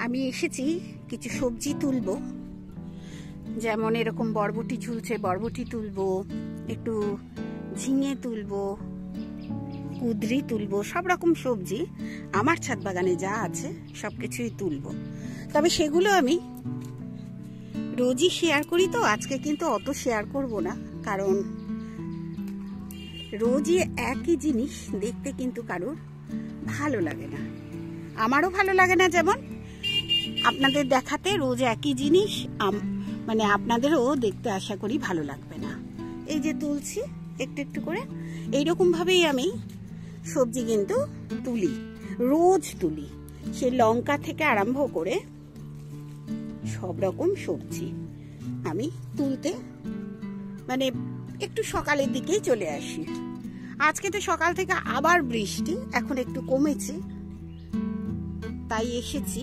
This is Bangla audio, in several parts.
আমি এসেছি কিছু সবজি তুলবো, যেমন এরকম বরবটি ঝুলছে, বরবটি তুলবো, একটু ঝিঙে তুলবো, কুঁদরি তুলবো, সব রকম সবজি আমার ছাদ বাগানে যা আছে সবকিছুই তুলবো। তবে সেগুলো আমি রোজই শেয়ার করি, তো আজকে কিন্তু অত শেয়ার করব না, কারণ রোজই একই জিনিস দেখতে কিন্তু কারোর ভালো লাগে না, আমারও ভালো লাগে না। যেমন আপনাদের দেখাতে রোজ একই জিনিস মানে আপনাদেরও দেখতে আশা করি ভালো লাগবে না। এই যে তুলছি একটু একটু করে, এইরকম ভাবেই আমি সবজি কিন্তু তুলি, রোজ তুলি, সে লঙ্কা থেকে আরম্ভ করে সব রকম সবজি আমি তুলতে মানে একটু সকালের দিকেই চলে আসি। আজকে তো সকাল থেকে আবার বৃষ্টি, এখন একটু কমেছে, তাই এসেছি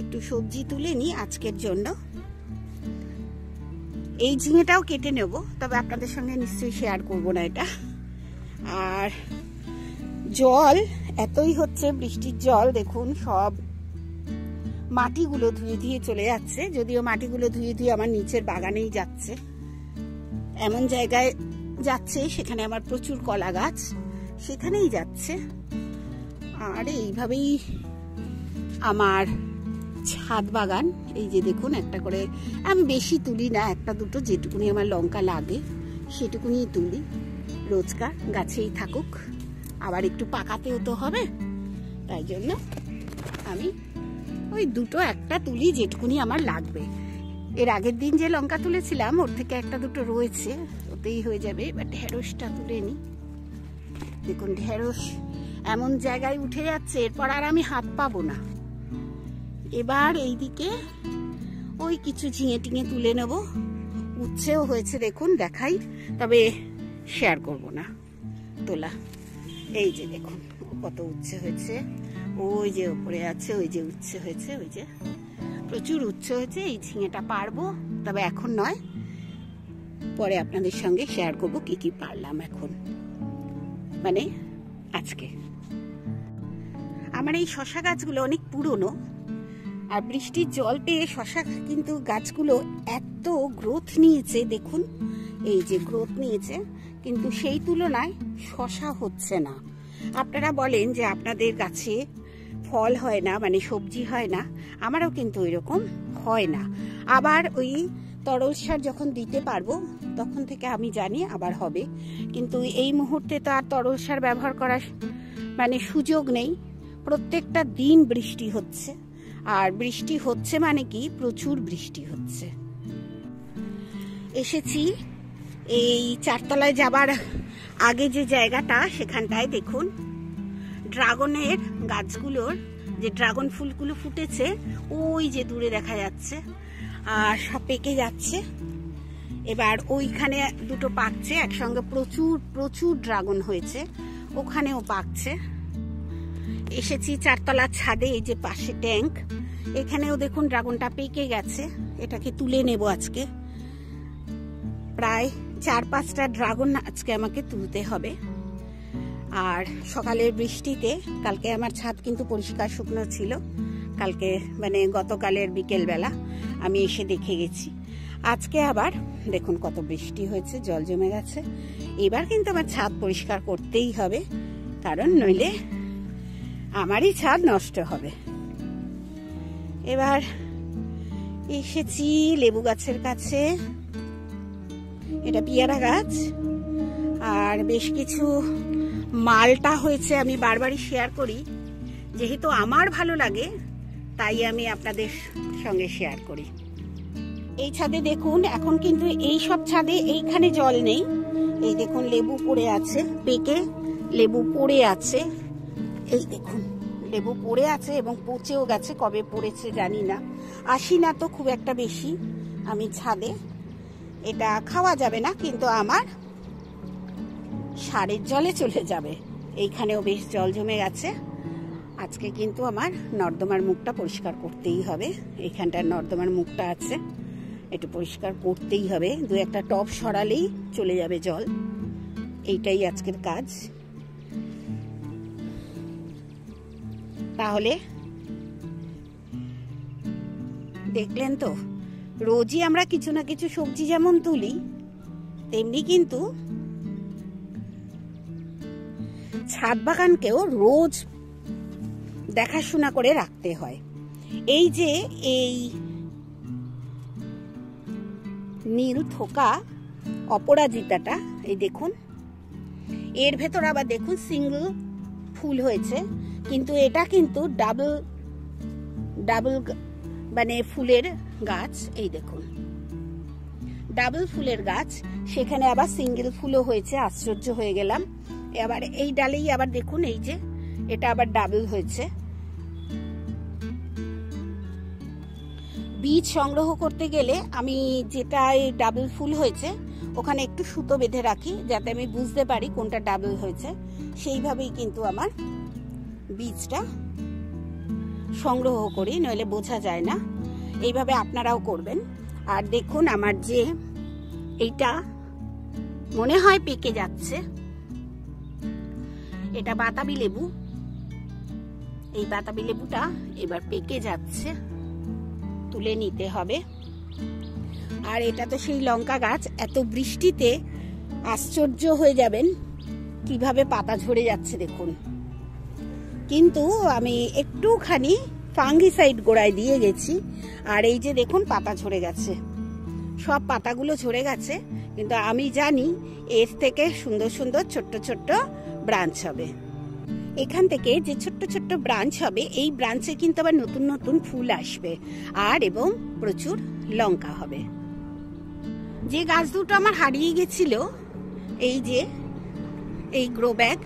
একটু সবজি তুলে নি আজকের জন্য। এই ঝিঙেটাও কেটে নেব, তবে আপনাদের সঙ্গে নিশ্চয়ই শেয়ার করব না এটা। আর জল এতই হচ্ছে, বৃষ্টির জল দেখুন সব মাটিগুলো ধুয়ে ধুয়ে চলে যাচ্ছে, যদিও মাটিগুলো ধুয়ে ধুয়ে আমার নিচের বাগানেই যাচ্ছে, এমন জায়গায় যাচ্ছে সেখানে আমার প্রচুর কলা গাছ, সেখানেই যাচ্ছে। আর এইভাবেই আমার ছাদ বাগান, এই যে দেখুন একটা করে, আমি বেশি তুলি না, একটা দুটো যেটুকুনি আমার লঙ্কা লাগে সেটুকুনি তুলি, রোজকার গাছেই থাকুক, আবার একটু পাকাতেও তো হবে, তাই জন্য আমি ওই দুটো একটা তুলি যেটুকুনি আমার লাগবে। এর আগের দিন যে লঙ্কা তুলেছিলাম ওর থেকে একটা দুটো রয়েছে, ওতেই হয়ে যাবে। এবার ঢেঁড়সটা তুলে নি, দেখুন ঢেঁড়স এমন জায়গায় উঠে যাচ্ছে, এরপর আর আমি হাত পাবো না। এবার এইদিকে ওই কিছু ঝিঙে টিঙে তুলে নেব, উচ্ছেও হয়েছে দেখুন, দেখাই, তবে শেয়ার করব না তোলা। এই যে দেখুন কত উচ্ছে হয়েছে, ওই যে উপরে আছে, ওই যে উচ্ছে হয়েছে, ওই যে প্রচুর উচ্ছে হয়েছে। এই ঝিঙেটা পারবো, তবে এখন নয়, পরে আপনাদের সঙ্গে শেয়ার করব কি কি পারলাম এখন, মানে আজকে। আমার এই শশা গাছগুলো অনেক পুরনো, আর বৃষ্টির জল পেয়ে শশা কিন্তু গাছগুলো এত গ্রোথ নিয়েছে, দেখুন এই যে গ্রোথ নিয়েছে, কিন্তু সেই তুলনায় শশা হচ্ছে না। আপনারা বলেন যে আপনাদের গাছে ফল হয় না, মানে সবজি হয় না, আমারও কিন্তু ওইরকম হয় না। আবার ওই তরল সার যখন দিতে পারবো তখন থেকে আমি জানি আবার হবে, কিন্তু এই মুহূর্তে তো আর তরল সার ব্যবহার করার মানে সুযোগ নেই। প্রত্যেকটা দিন বৃষ্টি হচ্ছে, আর বৃষ্টি হচ্ছে মানে কি প্রচুর বৃষ্টি হচ্ছে। এসেছি এই চারতলায় যাবার আগে যে জায়গাটা, সেখানটায় দেখুন ড্রাগনের গাছগুলোর যে ড্রাগন ফুলগুলো ফুটেছে, ওই যে দূরে দেখা যাচ্ছে, আর সব পেকে যাচ্ছে। এবার ওইখানে দুটো পাকছে একসঙ্গে, প্রচুর প্রচুর ড্রাগন হয়েছে, ওখানেও পাকছে। এসেছি চারতলার ছাদে, এই যে পাশে ট্যাঙ্ক, এখানেও দেখুন ড্রাগনটা পেকে গেছে, এটাকে তুলে নেব আজকে। প্রায় 4-5টা ড্রাগন আজকে আমাকে তুলতে হবে। আর সকালের বৃষ্টিতে কালকে আমার ছাদ কিন্তু পরিষ্কার শুকনো ছিল, কালকে মানে গতকালের বিকেলবেলা আমি এসে দেখে গেছি। আজকে আবার দেখুন কত বৃষ্টি হয়েছে, জল জমে গেছে। এবার কিন্তু আমার ছাদ পরিষ্কার করতেই হবে, কারণ নইলে আমারই ছাদ নষ্ট হবে। এবার এসেছি লেবু গাছের কাছে, এটা পেয়ারা গাছ, আর বেশ কিছু মালটা হয়েছে। আমি বারবারই শেয়ার করি, যেহেতু আমার ভালো লাগে তাই আমি আপনাদের সঙ্গে শেয়ার করি। এই ছাদে দেখুন, এখন কিন্তু এই সব ছাদে এইখানে জল নেই, এই দেখুন লেবু পড়ে আছে, পেকে লেবু পড়ে আছে, এই দেখুন লেবু পড়ে আছে এবং পচেও গেছে, কবে পড়েছে জানি না। আসি না তো খুব একটা বেশি আমি ছাদে, এটা খাওয়া যাবে না, কিন্তু আমার সারের জলে চলে যাবে। এইখানেও বেশ জল জমে গেছে, আজকে কিন্তু আমার নর্দমার মুখটা পরিষ্কার করতেই হবে। এইখানটার নর্দমার মুখটা আছে, একটু পরিষ্কার করতেই হবে, 2-1টা টব সরালেই চলে যাবে জল, এইটাই আজকের কাজ। তাহলে দেখলেন তো, রোজই আমরা কিছু না কিছু সবজি যেমন তুলি, তেমনি কিন্তু ছাদ বাগানকেও রোজ দেখাশোনা করে রাখতে হয়। এই যে এই নীল থোকা অপরাজিতাটা, এই দেখুন, এর ভেতর আবার দেখুন সিঙ্গেল ফুল হয়েছে, কিন্তু এটা কিন্তু ডাবল মানে ফুলের গাছ। এই দেখুন, ডাবল ফুলের গাছ, সেখানে আবার সিঙ্গেল ফুলও হয়েছে। আশ্চর্য হয়ে গেলাম। আবার এই ডালেই আবার দেখুন, এই যে এটা আবার ডাবল হয়েছে। বীজ সংগ্রহ করতে গেলে আমি যেটা ডাবল ফুল হয়েছে ওখানে একটু সুতো বেঁধে রাখি, যাতে আমি বুঝতে পারি কোনটা ডাবল হয়েছে। সেইভাবেই কিন্তু আমার বীজটা সংগ্রহ করি, নইলে বোঝা যায় না। এইভাবে আপনারাও করবেন। আর দেখুন আমার যে এইটা মনে হয় পেকে যাচ্ছে, এটা বাতাবি লেবু। এই বাতাবি লেবুটা এবার পেকে যাচ্ছে, তুলে নিতে হবে। আর এটা তো সেই লঙ্কা গাছ, এত বৃষ্টিতে আশ্চর্য হয়ে যাবেন কিভাবে পাতা ঝরে যাচ্ছে দেখুন। কিন্তু আমি একটুখানি ফাঙ্গিসাইড গোড়ায় দিয়ে গেছি, আর এই যে দেখুন পাতা ঝরে গেছে, সব পাতাগুলো ঝরে গেছে। কিন্তু আমি জানি এর থেকে সুন্দর সুন্দর ছোট্ট ছোট্ট ব্রাঞ্চ হবে। এখান থেকে যে ছোট্ট ছোট্ট ব্রাঞ্চ হবে, এই ব্রাঞ্চে কিন্তু আবার নতুন নতুন ফুল আসবে, আর এবং প্রচুর লঙ্কা হবে। যে গাছ দুটো আমার হারিয়ে গেছিল, এই যে এই গ্রো ব্যাগ,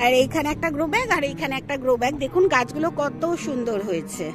আর এইখানে একটা গ্রো ব্যাগ, আর এইখানে একটা গ্রো ব্যাগ, দেখুন গাছগুলো কত সুন্দর হয়েছে।